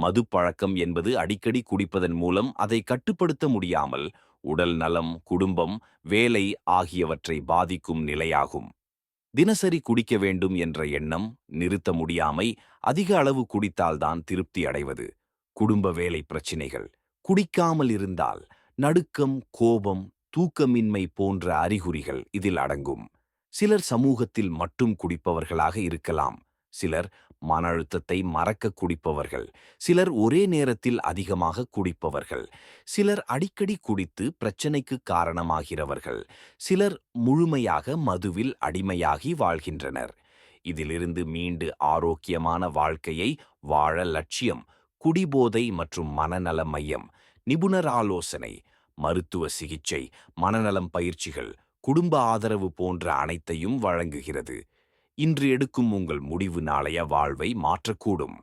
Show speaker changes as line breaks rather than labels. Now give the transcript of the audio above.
மது பழக்கம் என்பது அடிக்கடி குடிப்பதன் மூலம் அதை கட்டுப்படுத்த முடியாமல் உடல் நலம், குடும்பம், வேலை ஆகியவற்றை பாதிக்கும் நிலையாகும். தினசரி குடிக்க வேண்டும் என்ற எண்ணம், நிறுத்த முடியாமை, அதிக அளவு குடித்தால்தான் திருப்தி அடைவது, குடும்ப வேலை பிரச்சினைகள், குடிக்காமல் இருந்தால் நடுக்கம், கோபம், தூக்கமின்மை போன்ற அறிகுறிகள் இதில் அடங்கும். சிலர் சமூகத்தில் மட்டும் குடிப்பவர்களாக இருக்கலாம். சிலர் மன அழுத்தத்தை மறக்க குடிப்பவர்கள். சிலர் ஒரே நேரத்தில் அதிகமாக குடிப்பவர்கள். சிலர் அடிக்கடி குடித்து பிரச்சனைக்கு காரணமாகிறவர்கள். சிலர் முழுமையாக மதுவில் அடிமையாகி வாழ்கின்றனர். இதிலிருந்து மீண்டு ஆரோக்கியமான வாழ்க்கையை வாழ லட்சியம், குடிபோதை மற்றும் மனநல மையம், நிபுணர் ஆலோசனை, மருத்துவ சிகிச்சை, மனநலம் பயிற்சிகள், குடும்ப ஆதரவு போன்ற அனைத்தையும் வழங்குகிறது. இன்று எடுக்கும் உங்கள் முடிவு நாளைய வாழ்வை மாற்றக்கூடும்.